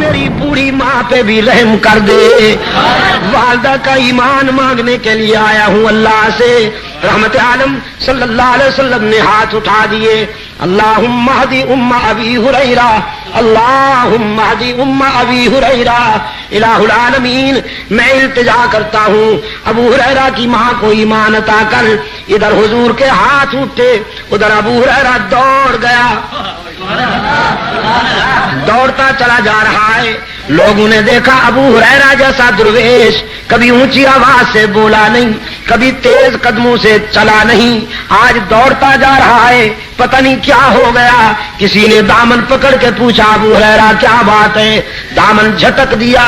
میری بوڑھی ماں پہ بھی رحم کر دے. والدہ کا ایمان مانگنے کے لیے آیا ہوں اللہ سے. رحمت عالم صلی اللہ علیہ وسلم نے ہاتھ اٹھا دیے. اللہم اہدی ام ابی ہریرہ، اللہم اہدی ام ابی ہریرہ. الہ العالمین، میں التجا کرتا ہوں ابو ہریرہ کی ماں کو ایمان عطا کر. ادھر حضور کے ہاتھ اٹھے، ادھر ابو ہریرہ دوڑ گیا، دوڑتا چلا جا رہا ہے. لوگوں نے دیکھا ابو ہریرہ جیسا درویش کبھی اونچی آواز سے بولا نہیں، کبھی تیز قدموں سے چلا نہیں، آج دوڑتا جا رہا ہے. پتہ نہیں کیا ہو گیا. کسی نے دامن پکڑ کے پوچھا ابو ہریرہ کیا بات ہے؟ دامن جھٹک دیا.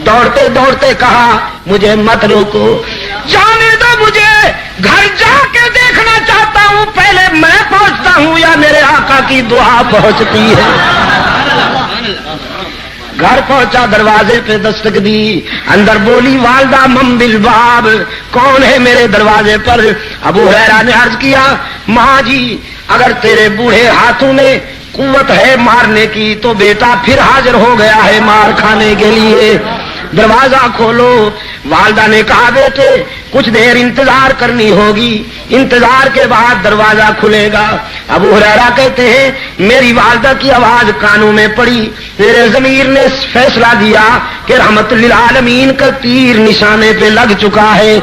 دوڑتے دوڑتے کہا مجھے مت روکو، جانے دو، مجھے گھر جا کے دیکھنا چاہتا ہوں. پہلے میں پہنچتا ہوں یا میرے آقا کی دعا پہنچتی ہے. گھر پہنچا، دروازے پہ دستک دی. اندر بولی والدہ من بالباب، کون ہے میرے دروازے پر؟ ابو ہریرہ نے عرض کیا ماں جی اگر تیرے بوڑھے ہاتھوں میں قوت ہے مارنے کی تو بیٹا پھر حاضر ہو گیا ہے مار کھانے کے لیے، دروازہ کھولو. والدہ نے کہا بیٹے کچھ دیر انتظار کرنی ہوگی، انتظار کے بعد دروازہ کھلے گا. ابو ہریرہ کہتے ہیں میری والدہ کی آواز کانوں میں پڑی. میرے ضمیر نے فیصلہ دیا کہ رحمت للعالمین کا تیر نشانے پہ لگ چکا ہے.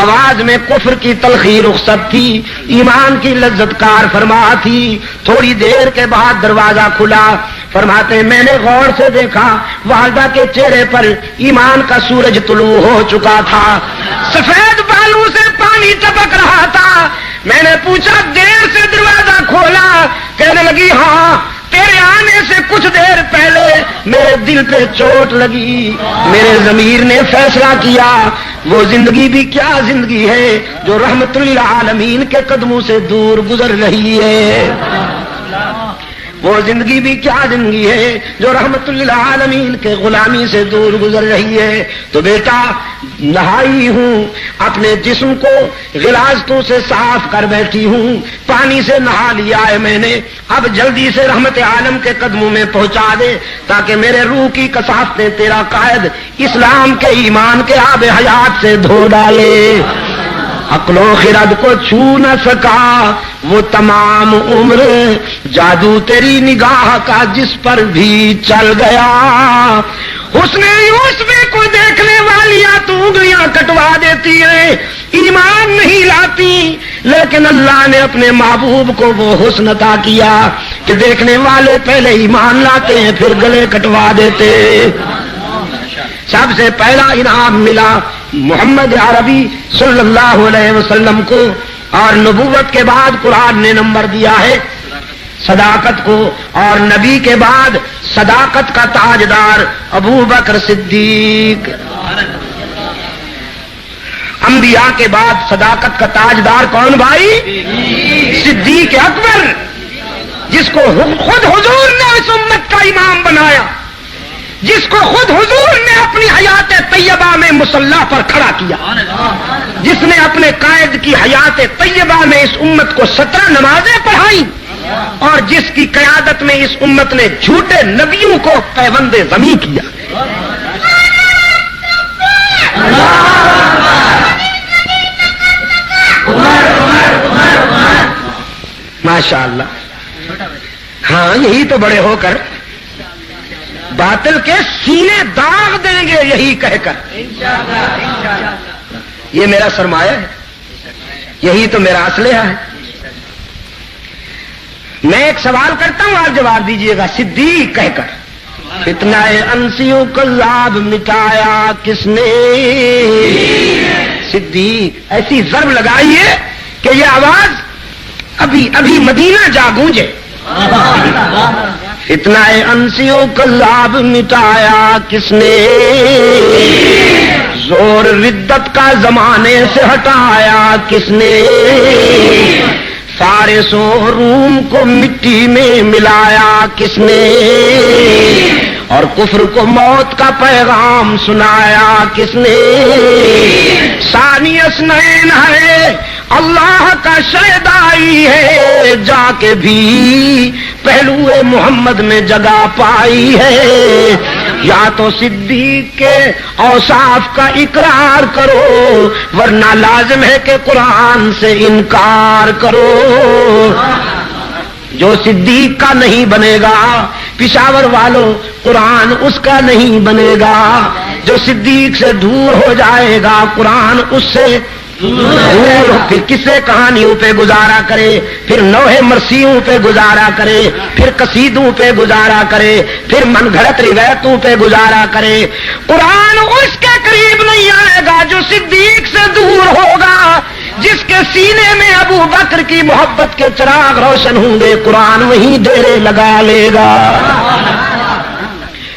آواز میں کفر کی تلخی رخصت تھی، ایمان کی لذت کار فرما تھی. تھوڑی دیر کے بعد دروازہ کھلا. فرماتے میں نے غور سے دیکھا والدہ کے چہرے پر ایمان کا سورج طلوع ہو چکا تھا، سفید بالوں سے پانی ٹپک رہا تھا. میں نے پوچھا دیر سے دروازہ کھولا؟ کہنے لگی ہاں تیرے آنے سے کچھ دیر پہلے میرے دل پہ چوٹ لگی. میرے ضمیر نے فیصلہ کیا وہ زندگی بھی کیا زندگی ہے جو رحمت للعالمین کے قدموں سے دور گزر رہی ہے. وہ زندگی بھی کیا زندگی ہے جو رحمت للعالمین کے غلامی سے دور گزر رہی ہے. تو بیٹا نہائی ہوں، اپنے جسم کو غلاظتوں سے صاف کر بیٹھی ہوں، پانی سے نہا لیا ہے میں نے. اب جلدی سے رحمت عالم کے قدموں میں پہنچا دے تاکہ میرے روح کی کثافتیں تیرا قائد اسلام کے ایمان کے آب حیات سے دھو ڈالے. عقل و خرد کو چھو نہ سکا وہ تمام عمر، جادو تیری نگاہ کا جس پر بھی چل گیا. حسن یوسف کو دیکھنے والیاں تو انگلیاں کٹوا دیتی ہیں، ایمان نہیں لاتی، لیکن اللہ نے اپنے محبوب کو وہ حسن عطا کیا کہ دیکھنے والے پہلے ایمان لاتے ہیں پھر گلے کٹوا دیتے. سب سے پہلا انعام ملا محمد عربی صلی اللہ علیہ وسلم کو، اور نبوت کے بعد قرآن نے نمبر دیا ہے صداقت کو، اور نبی کے بعد صداقت کا تاجدار ابو بکر صدیق. انبیاء کے بعد صداقت کا تاجدار کون بھائی؟ صدیق اکبر، جس کو خود حضور نے اس امت کا امام بنایا، جس کو خود حضور نے اپنی حیات طیبہ میں مصلی پر کھڑا کیا، جس نے اپنے قائد کی حیات طیبہ میں اس امت کو 17 نمازیں پڑھائیں، اور جس کی قیادت میں اس امت نے جھوٹے نبیوں کو پیوند ضمی کیا. ماشاء اللہ. ہاں یہی تو بڑے ہو کر باطل کے سینے داغ دیں گے، یہی کہہ کر یہ میرا سرمایہ ہے، یہی تو میرا اسلحہ ہے. میں ایک سوال کرتا ہوں آپ جواب دیجئے گا. صدیق کہہ کر فتنہ انسیوں کا لابھ مٹایا کس نے؟ صدیق ایسی ضرب لگائیے کہ یہ آواز ابھی ابھی مدینہ جا گونجے. فتنہ انسیوں کا لابھ مٹایا کس نے؟ زور ردت کا زمانے سے ہٹایا کس نے؟ فارس و روم کو مٹی میں ملایا کس نے؟ اور کفر کو موت کا پیغام سنایا کس نے؟ ثانی اثنین ہے اللہ کا شیدائی ہے، جا کے بھی پہلوئے محمد میں جگہ پائی ہے۔ یا تو صدیق کے اوصاف کا اقرار کرو، ورنہ لازم ہے کہ قرآن سے انکار کرو۔ جو صدیق کا نہیں بنے گا پشاور والوں، قرآن اس کا نہیں بنے گا۔ جو صدیق سے دور ہو جائے گا قرآن اس سے دور، پھر کسے کہانیوں پہ گزارا کرے، پھر نوحے مرثیوں پہ گزارا کرے، پھر قصیدوں پہ گزارا کرے، پھر من گھڑت روایتوں پہ گزارا کرے۔ قرآن اس کے قریب نہیں آئے گا جو صدیق سے دور ہوگا۔ جس کے سینے میں ابو بکر کی محبت کے چراغ روشن ہوں گے قرآن وہیں ڈیرے لگا لے گا۔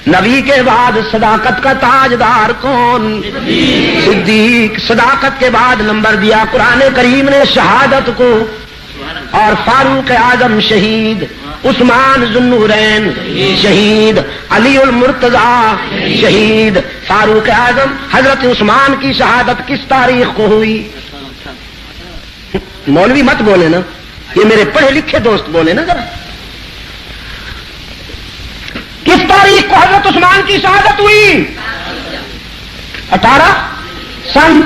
نبی کے بعد صداقت کا تاجدار کون؟ صدیق۔ صداقت کے بعد نمبر دیا قرآن کریم نے شہادت کو، اور فاروق اعظم شہید، عثمان ذو النورین شہید، علی المرتضی شہید۔ فاروق اعظم حضرت عثمان کی شہادت کس تاریخ کو ہوئی؟ مولوی مت بولے نا، یہ میرے پڑھے لکھے دوست بولے نا ذرا، کس تاریخ کو حضرت عثمان کی شہادت ہوئی؟ 18 سن۔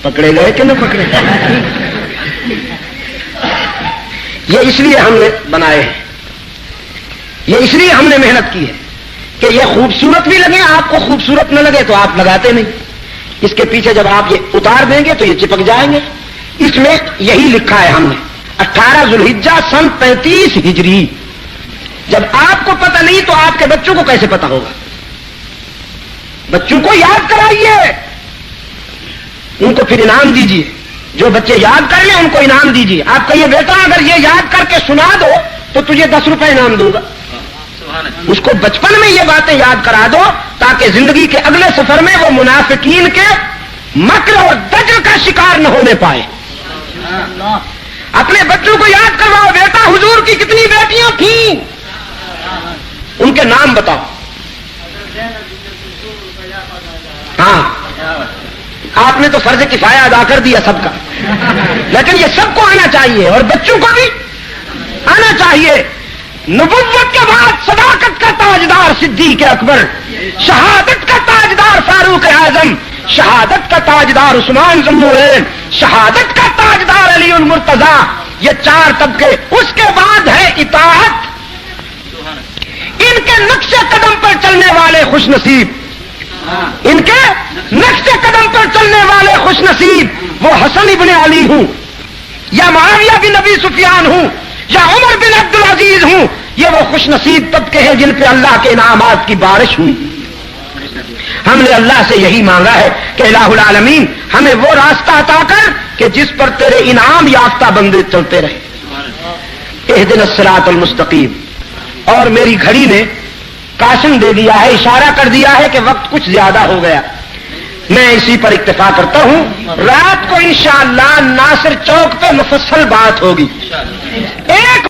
پکڑے گئے کہ نہ پکڑے؟ یہ اس لیے ہم نے بنائے ہیں، یہ اس لیے ہم نے محنت کی ہے کہ یہ خوبصورت بھی لگے، آپ کو خوبصورت نہ لگے تو آپ لگاتے نہیں۔ اس کے پیچھے جب آپ یہ اتار دیں گے تو یہ چپک جائیں گے۔ اس میں یہی لکھا ہے ہم نے 18 ذوالحجہ سن 35 ہجری۔ جب آپ کو پتہ نہیں تو آپ کے بچوں کو کیسے پتہ ہوگا؟ بچوں کو یاد کرائیے، ان کو پھر انعام دیجیے۔ جو بچے یاد کر لیں ان کو انعام دیجیے۔ آپ کہیے بیٹا اگر یہ یاد کر کے سنا دو تو تجھے 10 روپے انعام دوں گا۔ اس کو بچپن میں یہ باتیں یاد کرا دو تاکہ زندگی کے اگلے سفر میں وہ منافقین کے مکر اور دجل کا شکار نہ ہونے پائے۔ اپنے بچوں کو یاد کرواؤ، بیٹا حضور کی کتنی بیٹیاں تھیں، ان کے نام بتاؤ۔ ہاں آپ نے تو فرض کفایہ ادا کر دیا سب کا، لیکن یہ سب کو آنا چاہیے اور بچوں کو بھی آنا چاہیے۔ نبوت کے بعد صداقت کا تاجدار صدیق اکبر، شہادت کا تاجدار فاروق اعظم، شہادت کا تاجدار عثمان ذو النورین، شہادت کا تاجدار علی المرتضی۔ یہ 4 طبقے۔ اس کے بعد ہے اطاعت۔ ان کے نقش قدم پر چلنے والے خوش نصیب، ان کے نقش قدم پر چلنے والے خوش نصیب، وہ حسن ابن علی ہوں یا معاویہ بن ابی سفیان ہوں یا عمر بن عبد العزیز ہوں، یہ وہ خوش نصیب طبقے ہیں جن پہ اللہ کے انعامات کی بارش ہوئی۔ ہم نے اللہ سے یہی مانگا ہے کہ الہ العالمین ہمیں وہ راستہ عطا کر کہ جس پر تیرے انعام یافتہ بندے چلتے رہے۔ اہدنا الصراط المستقیم۔ اور میری گھڑی نے کاشن دے دیا ہے، اشارہ کر دیا ہے کہ وقت کچھ زیادہ ہو گیا، میں اسی پر اکتفا کرتا ہوں۔ رات کو انشاءاللہ ناصر چوک پہ مفصل بات ہوگی۔ ایک